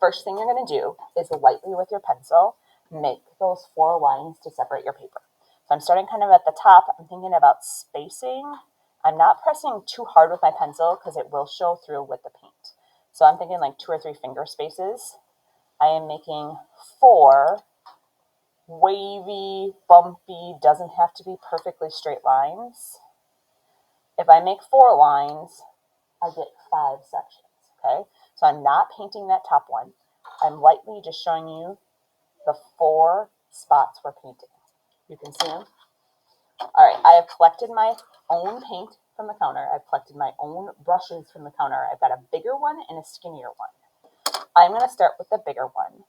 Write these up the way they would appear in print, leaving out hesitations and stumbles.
first thing you're going to do is lightly with your pencil, make those 4 lines to separate your paper. So I'm starting kind of at the top. I'm thinking about spacing. I'm not pressing too hard with my pencil because it will show through with the paint. So I'm thinking like 2 or 3 finger spaces. I am making 4 wavy, bumpy, doesn't have to be perfectly straight lines. If I make 4 lines, I get 5 sections, okay? So I'm not painting that top one. I'm lightly just showing you the 4 spots we're painting. You can see them. All right, I have collected my own paint from the counter. I've collected my own brushes from the counter. I've got a bigger one and a skinnier one. I'm going to start with the bigger one.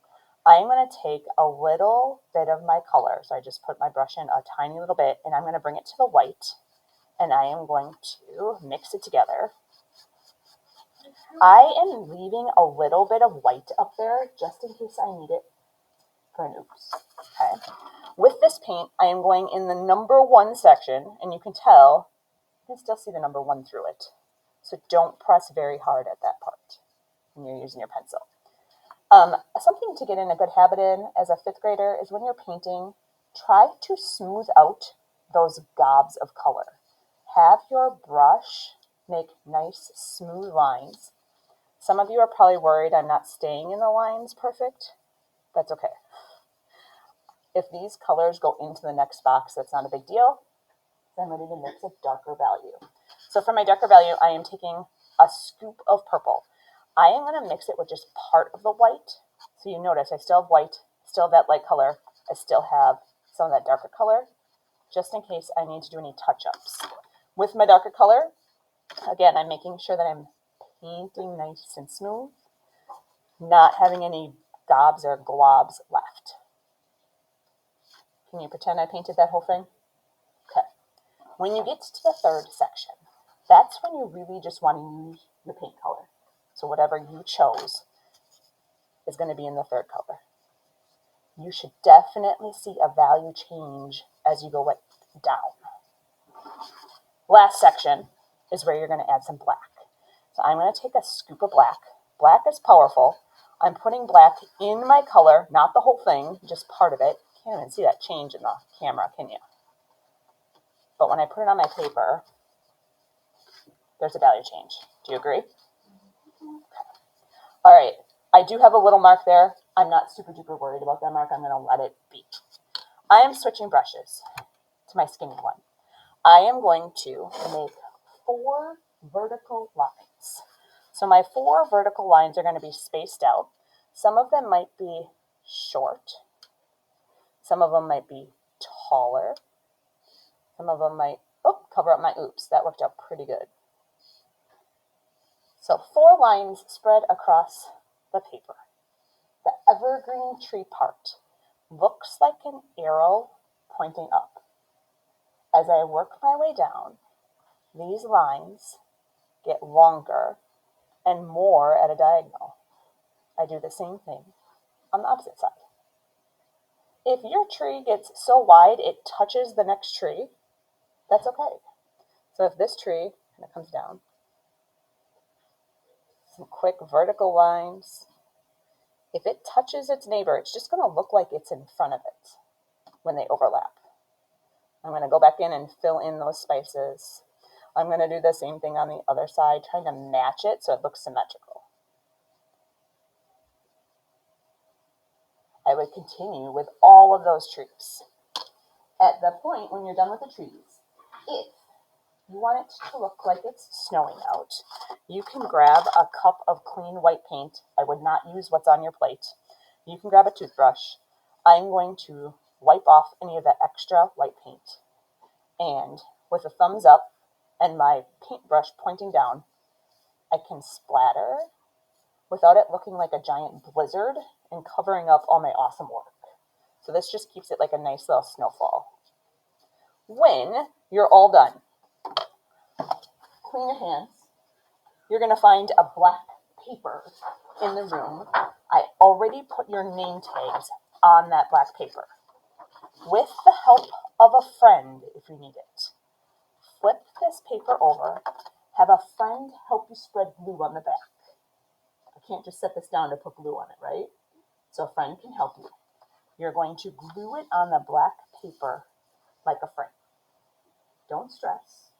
I'm going to take a little bit of my color. So I just put my brush in a tiny little bit, and I'm going to bring it to the white, and I am going to mix it together. I am leaving a little bit of white up there just in case I need it for an oops. Okay. With this paint, I am going in the number 1 section, and you can tell, you can still see the number 1 through it. So don't press very hard at that part when you're using your pencil. Something to get in a good habit in as a 5th grader is when you're painting, try to smooth out those gobs of color. Have your brush make nice, smooth lines. Some of you are probably worried I'm not staying in the lines perfect. That's okay. If these colors go into the next box, that's not a big deal. I'm ready to mix a darker value. So for my darker value, I am taking a scoop of purple. I am going to mix it with just part of the white. So you notice I still have white, still have that light color. I still have some of that darker color, just in case I need to do any touch-ups. With my darker color, again, I'm making sure that I'm painting nice and smooth, not having any gobs or globs left. Can you pretend I painted that whole thing? Okay. When you get to the 3rd section, that's when you really just want to use your paint color. So whatever you chose is going to be in the 3rd color. You should definitely see a value change as you go down. Last section is where you're going to add some black. So I'm going to take a scoop of black. Black is powerful. I'm putting black in my color, not the whole thing, just part of it. Can't even see that change in the camera, can you? But when I put it on my paper, there's a value change. Do you agree? Okay. All right. I do have a little mark there. I'm not super duper worried about that mark. I'm going to let it be. I am switching brushes to my skinny one. I am going to make 4 vertical lines. So my 4 vertical lines are going to be spaced out. Some of them might be short. Some of them might be taller. Some of them might, cover up my oops. That worked out pretty good. So 4 lines spread across the paper. The evergreen tree part looks like an arrow pointing up. As I work my way down, these lines get longer and more at a diagonal. I do the same thing on the opposite side. If your tree gets so wide it touches the next tree, that's okay. So if this tree kind of comes down, some quick vertical lines. If it touches its neighbor, it's just going to look like it's in front of it when they overlap. I'm going to go back in and fill in those spaces. I'm going to do the same thing on the other side, trying to match it so it looks symmetrical. I would continue with all of those trees. At the point when you're done with the trees, if you want it to look like it's snowing out, you can grab a cup of clean white paint. I would not use what's on your plate. You can grab a toothbrush. I'm going to wipe off any of the extra white paint. And with a thumbs up and my paintbrush pointing down, I can splatter without it looking like a giant blizzard and covering up all my awesome work. So this just keeps it like a nice little snowfall. When you're all done, clean your hands. You're going to find a black paper in the room. I already put your name tags on that black paper. With the help of a friend, if you need it, flip this paper over. Have a friend help you spread glue on the back. can't just set this down to put glue on it, right? So a friend can help you. You're going to glue it on the black paper like a frame. Don't stress,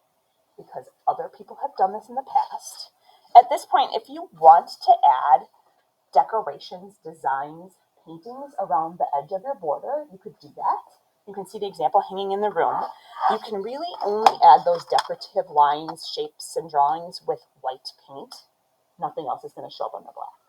because other people have done this in the past. At this point, if you want to add decorations, designs, paintings around the edge of your border, you could do that. You can see the example hanging in the room. You can really only add those decorative lines, shapes, and drawings with white paint. Nothing else is going to show up on the black.